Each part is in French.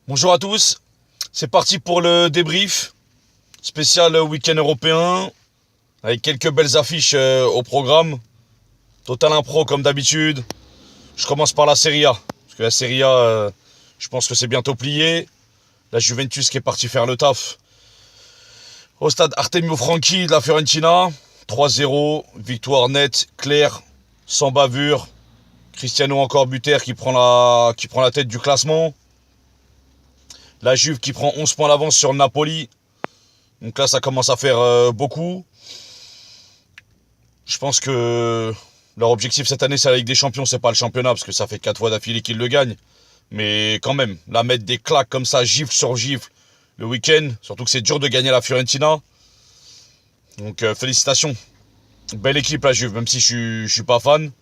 Bonjour à tous, c'est parti pour le débrief spécial week-end européen avec quelques belles affiches au programme. Total impro comme d'habitude. Je commence par la Serie A, parce que la Serie A, je pense que c'est bientôt plié. La Juventus qui est partie faire le taf au stade Artemio Franchi de la Fiorentina. 3-0, victoire nette, claire, sans bavure. Cristiano encore buteur qui prend la tête du classement. La Juve qui prend 11 points d'avance sur le Napoli. Donc là, ça commence à faire beaucoup. Je pense que leur objectif cette année, c'est la Ligue des Champions, c'est pas le championnat, parce que ça fait 4 fois d'affilée qu'ils le gagnent. Mais quand même, la mettre des claques comme ça, gifle sur gifle, le week-end, surtout que c'est dur de gagner la Fiorentina. Donc félicitations. Belle équipe la Juve, même si je suis pas fan.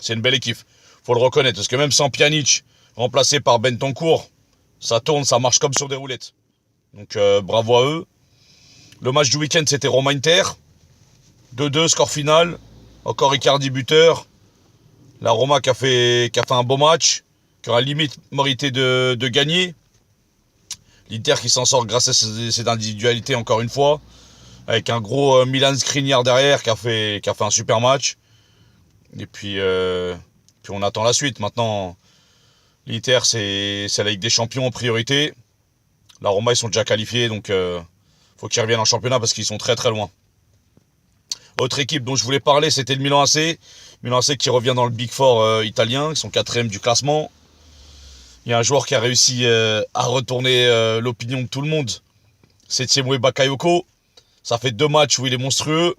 C'est une belle équipe, faut le reconnaître. Parce que même sans Pjanic, remplacé par Bentancur, ça tourne, ça marche comme sur des roulettes. Donc bravo à eux. Le match du week-end, c'était Roma-Inter. 2-2, score final. Encore Icardi buteur. La Roma qui a fait un beau match, qui aura limite mérité de gagner. L'Inter qui s'en sort grâce à ses individualités encore une fois. Avec un gros Milan Skriniar derrière qui a fait un super match. Et puis on attend la suite. Maintenant, l'Inter, c'est la Ligue des Champions en priorité. La Roma, ils sont déjà qualifiés, donc faut qu'ils reviennent en championnat parce qu'ils sont très très loin. Autre équipe dont je voulais parler, c'était le Milan AC. Milan AC qui revient dans le Big Four italien, ils sont 4e du classement. Il y a un joueur qui a réussi à retourner l'opinion de tout le monde. C'est Tiemoué Bakayoko. Ça fait 2 matchs où il est monstrueux.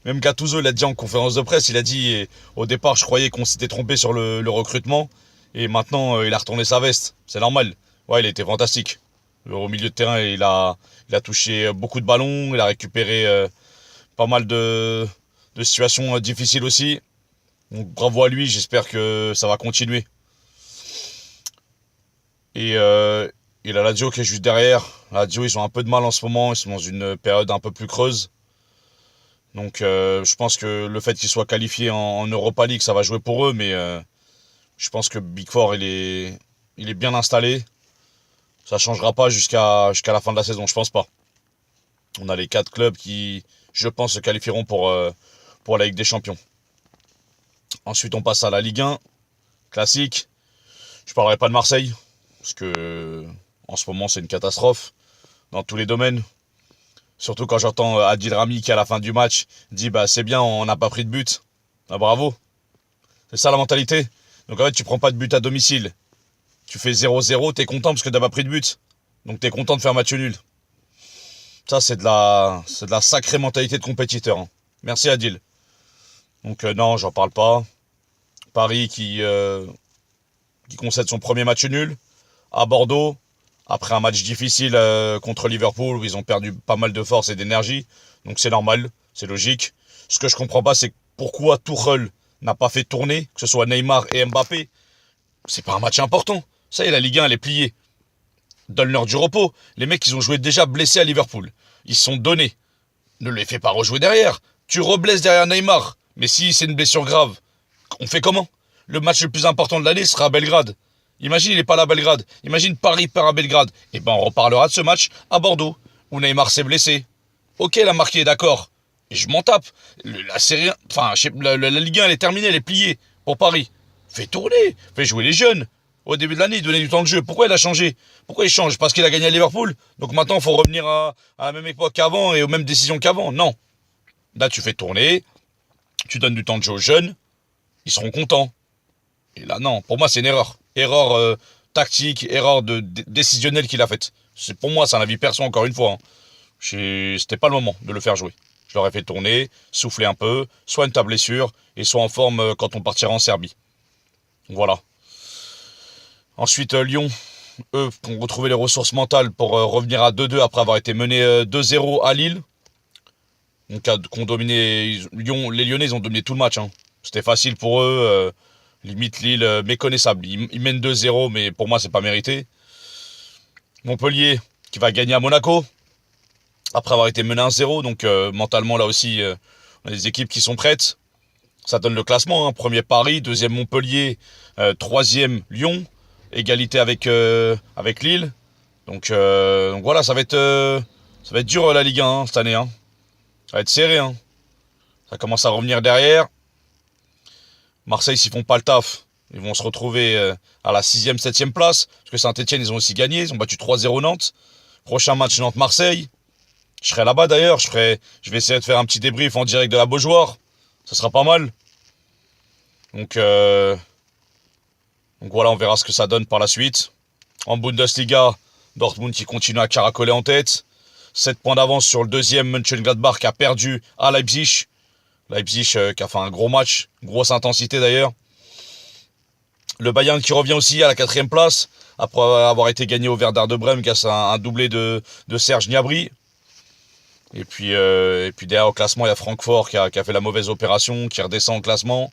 Même Gattuso l'a dit en conférence de presse, il a dit au départ je croyais qu'on s'était trompé sur le recrutement. Et maintenant il a retourné sa veste, c'est normal. Ouais, il a été fantastique. Au milieu de terrain, il a touché beaucoup de ballons, il a récupéré pas mal de situations difficiles aussi. Donc bravo à lui, j'espère que ça va continuer. Et il a la Lazio qui est juste derrière. La Lazio, ils ont un peu de mal en ce moment, ils sont dans une période un peu plus creuse. Donc je pense que le fait qu'ils soient qualifiés en Europa League, ça va jouer pour eux, mais je pense que Big Four, il est bien installé. Ça changera pas jusqu'à la fin de la saison, je pense pas. On a les 4 clubs qui, je pense, se qualifieront pour la Ligue des Champions. Ensuite, on passe à la Ligue 1, classique. Je parlerai pas de Marseille, parce que en ce moment, c'est une catastrophe dans tous les domaines. Surtout quand j'entends Adil Rami qui, à la fin du match, dit bah c'est bien, on n'a pas pris de but. Ah, bravo. C'est ça la mentalité. Donc en fait, tu prends pas de but à domicile. Tu fais 0-0, t'es content parce que t'as pas pris de but. Donc t'es content de faire match nul. Ça, c'est de la sacrée mentalité de compétiteur. Hein. Merci Adil. Donc non, j'en parle pas. Paris qui concède son premier match nul à Bordeaux. Après un match difficile contre Liverpool où ils ont perdu pas mal de force et d'énergie. Donc c'est normal, c'est logique. Ce que je comprends pas, c'est pourquoi Tuchel n'a pas fait tourner, que ce soit Neymar et Mbappé. C'est pas un match important. Ça y est, la Ligue 1, elle est pliée. Donne-leur du repos. Les mecs, ils ont joué déjà blessés à Liverpool. Ils se sont donnés. Ne les fais pas rejouer derrière. Tu reblesses derrière Neymar. Mais si c'est une blessure grave, on fait comment? Le match le plus important de l'année sera à Belgrade. Imagine, il n'est pas là à Belgrade. Imagine Paris perd à Belgrade. Et ben on reparlera de ce match à Bordeaux, où Neymar s'est blessé. Ok, il a marqué, d'accord. Et je m'en tape. La série, enfin, la Ligue 1, elle est terminée, elle est pliée pour Paris. Fais tourner, fais jouer les jeunes. Au début de l'année, il donnait du temps de jeu. Pourquoi il a changé? Pourquoi il change? Parce qu'il a gagné à Liverpool. Donc maintenant, il faut revenir à la même époque qu'avant et aux mêmes décisions qu'avant. Non. Là, tu fais tourner, tu donnes du temps de jeu aux jeunes, ils seront contents. Et là, non. Pour moi, c'est une erreur. Erreur tactique, erreur décisionnelle qu'il a faite. Pour moi, c'est un avis perso, encore une fois. Hein. C'était pas le moment de le faire jouer. Je l'aurais fait tourner, souffler un peu, soigne ta blessure et sois en forme quand on partira en Serbie. Voilà. Ensuite, Lyon, eux, ont retrouvé les ressources mentales pour revenir à 2-2 après avoir été menés 2-0 à Lille. Donc, qu'on dominé, Lyon, les Lyonnais, ils ont dominé tout le match. Hein. C'était facile pour eux. Limite Lille, méconnaissable. Ils mènent 2-0, mais pour moi, c'est pas mérité. Montpellier, qui va gagner à Monaco, après avoir été mené 1-0. Donc, mentalement, là aussi, on a des équipes qui sont prêtes. Ça donne le classement. Hein. Premier Paris, deuxième Montpellier, troisième Lyon. égalité avec Lille. Donc voilà, ça va être dur la Ligue 1 cette année. Hein. Ça va être serré. Hein. Ça commence à revenir derrière. Marseille, s'ils font pas le taf, ils vont se retrouver à la 6e, 7e place. Parce que Saint-Etienne, ils ont aussi gagné. Ils ont battu 3-0 Nantes. Prochain match Nantes-Marseille. Je serai là-bas d'ailleurs. Je vais essayer de faire un petit débrief en direct de la Beaujoire. Ça sera pas mal. Donc voilà, on verra ce que ça donne par la suite. En Bundesliga, Dortmund qui continue à caracoler en tête. 7 points d'avance sur le deuxième Mönchengladbach qui a perdu à Leipzig. Leipzig qui a fait un gros match, grosse intensité d'ailleurs. Le Bayern qui revient aussi à la 4e place, après avoir été gagné au Werder de Brême grâce à un doublé de Serge Gnabry. Et puis derrière au classement, il y a Francfort qui a fait la mauvaise opération, qui redescend au classement.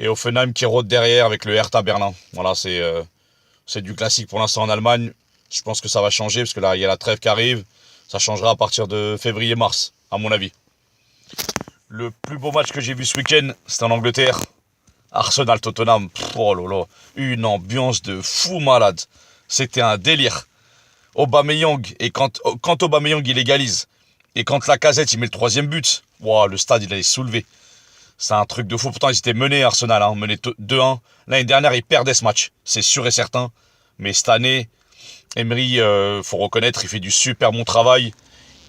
Et Hoffenheim qui rôde derrière avec le Hertha Berlin. Voilà, c'est du classique pour l'instant en Allemagne. Je pense que ça va changer parce que là, il y a la trêve qui arrive. Ça changera à partir de février-mars, à mon avis. Le plus beau match que j'ai vu ce week-end, c'était en Angleterre. Arsenal-Tottenham. Oh là là. Une ambiance de fou malade. C'était un délire. Aubameyang, et quand Aubameyang il égalise, et quand Lacazette il met le 3e but, wow, le stade il allait soulever. C'est un truc de fou. Pourtant, ils étaient menés, Arsenal, hein, menés 2-1. L'année dernière, ils perdaient ce match. C'est sûr et certain. Mais cette année, Emery, faut reconnaître, il fait du super bon travail.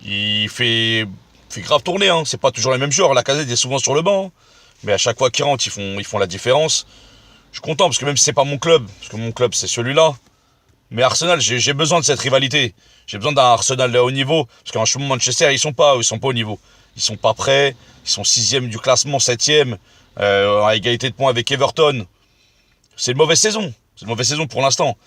Il fait grave tourner. Hein. C'est pas toujours les mêmes joueurs. Lacazette est souvent sur le banc. Hein. Mais à chaque fois qu'ils rentrent, ils font la différence. Je suis content parce que même si c'est pas mon club, parce que mon club c'est celui-là. Mais Arsenal, j'ai besoin de cette rivalité. J'ai besoin d'un Arsenal de haut niveau. Parce qu'en ce moment, Manchester, ils sont pas au niveau. Ils sont pas prêts. Ils sont 6e du classement, 7e. À égalité de points avec Everton. C'est une mauvaise saison. C'est une mauvaise saison pour l'instant.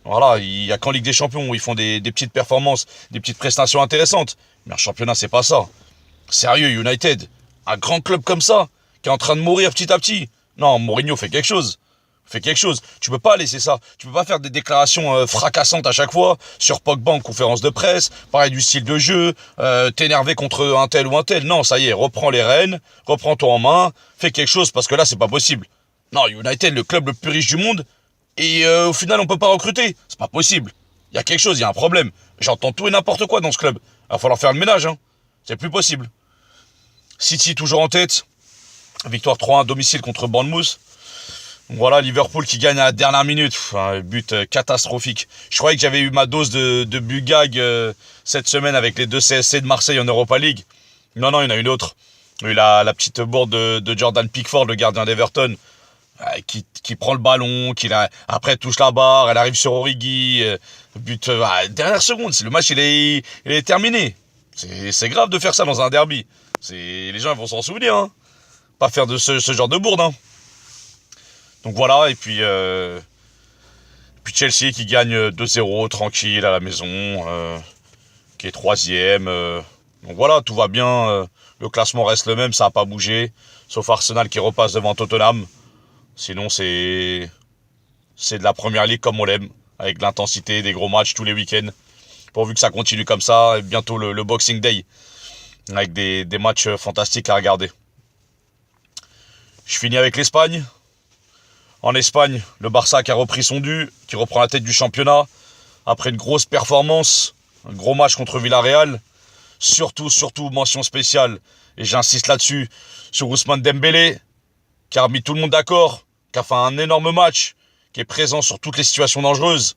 Voilà, il y a qu'en Ligue des Champions où ils font des petites performances, des petites prestations intéressantes. Mais un championnat, c'est pas ça. Sérieux, United, un grand club comme ça, qui est en train de mourir petit à petit. Non, Mourinho fait quelque chose. Fais quelque chose. Tu peux pas laisser ça. Tu peux pas faire des déclarations fracassantes à chaque fois sur Pogba en conférence de presse, parler du style de jeu, t'énerver contre un tel ou un tel. Non, ça y est, reprends les rênes, reprends-toi en main, fais quelque chose parce que là, c'est pas possible. Non, United, le club le plus riche du monde, et au final, on peut pas recruter. C'est pas possible. Il y a quelque chose, il y a un problème. J'entends tout et n'importe quoi dans ce club. Il va falloir faire le ménage, hein. C'est plus possible. City toujours en tête. Victoire 3-1 à domicile contre Bournemouth. Voilà, Liverpool qui gagne à la dernière minute. Un but catastrophique. Je croyais que j'avais eu ma dose de but gag cette semaine avec les 2 CSC de Marseille en Europa League. Non, il y en a une autre. Il y a eu la petite bourde de Jordan Pickford, le gardien d'Everton, qui prend le ballon, après touche la barre, elle arrive sur Origi. But dernière seconde. Le match, il est terminé. C'est grave de faire ça dans un derby. Les gens ils vont s'en souvenir. Hein. Pas faire de ce genre de bourde. Hein. Donc voilà, et puis Chelsea qui gagne 2-0, tranquille à la maison, qui est 3e. Donc voilà, tout va bien, le classement reste le même, ça n'a pas bougé, sauf Arsenal qui repasse devant Tottenham. Sinon c'est de la première ligue comme on l'aime, avec de l'intensité, des gros matchs tous les week-ends. Pourvu que ça continue comme ça, et bientôt le Boxing Day, avec des matchs fantastiques à regarder. Je finis avec l'Espagne. En Espagne, le Barça qui a repris son dû, qui reprend la tête du championnat, après une grosse performance, un gros match contre Villarreal. Surtout, mention spéciale, et j'insiste là-dessus, sur Ousmane Dembélé, qui a mis tout le monde d'accord, qui a fait un énorme match, qui est présent sur toutes les situations dangereuses.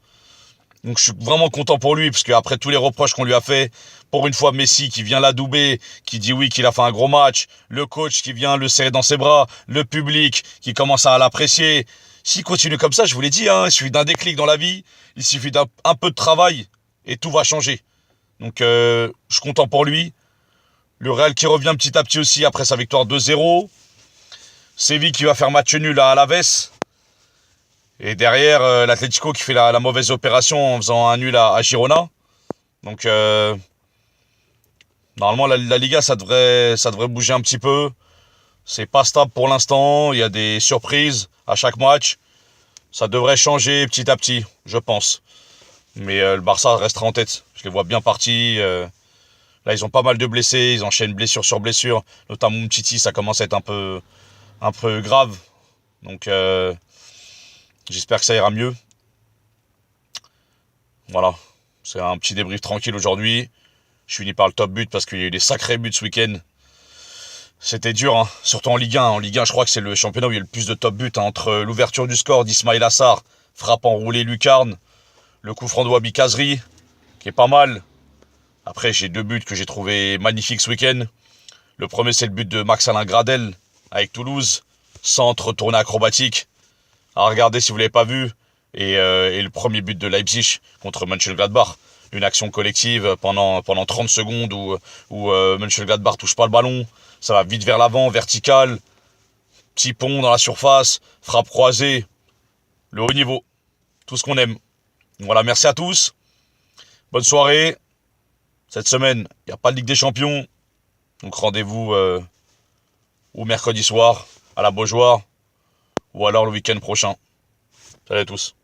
Donc je suis vraiment content pour lui, parce qu'après tous les reproches qu'on lui a fait, pour une fois Messi qui vient l'adouber, qui dit oui qu'il a fait un gros match, le coach qui vient le serrer dans ses bras, le public qui commence à l'apprécier. S'il continue comme ça, je vous l'ai dit, hein, il suffit d'un déclic dans la vie, il suffit d'un peu de travail, et tout va changer. Donc je suis content pour lui. Le Real qui revient petit à petit aussi après sa victoire 2-0. Séville qui va faire match nul à Alaves. Et derrière, l'Atlético qui fait la mauvaise opération en faisant un nul à Girona. Donc, normalement, la Liga, ça devrait bouger un petit peu. C'est pas stable pour l'instant. Il y a des surprises à chaque match. Ça devrait changer petit à petit, je pense. Mais le Barça restera en tête. Je les vois bien partis. Là, ils ont pas mal de blessés. Ils enchaînent blessure sur blessure. Notamment Umtiti, ça commence à être un peu grave. Donc... j'espère que ça ira mieux. Voilà, c'est un petit débrief tranquille aujourd'hui. Je finis par le top but parce qu'il y a eu des sacrés buts ce week-end. C'était dur, hein. Surtout en Ligue 1. En Ligue 1, je crois que c'est le championnat où il y a le plus de top buts, hein, entre l'ouverture du score d'Ismail Assar, frappe enroulée lucarne, le coup franc de Wabi Kazri, qui est pas mal. Après, j'ai deux buts que j'ai trouvé magnifiques ce week-end. Le premier, c'est le but de Max-Alain Gradel avec Toulouse. Centre tourné acrobatique. À regarder si vous l'avez pas vu. Et le premier but de Leipzig contre Mönchengladbach. Une action collective pendant 30 secondes où Mönchengladbach touche pas le ballon. Ça va vite vers l'avant, vertical. Petit pont dans la surface. Frappe croisée. Le haut niveau. Tout ce qu'on aime. Voilà, merci à tous. Bonne soirée. Cette semaine, il n'y a pas de Ligue des Champions. Donc rendez-vous ou mercredi soir à la Beaujoire ou alors le week-end prochain. Salut à tous.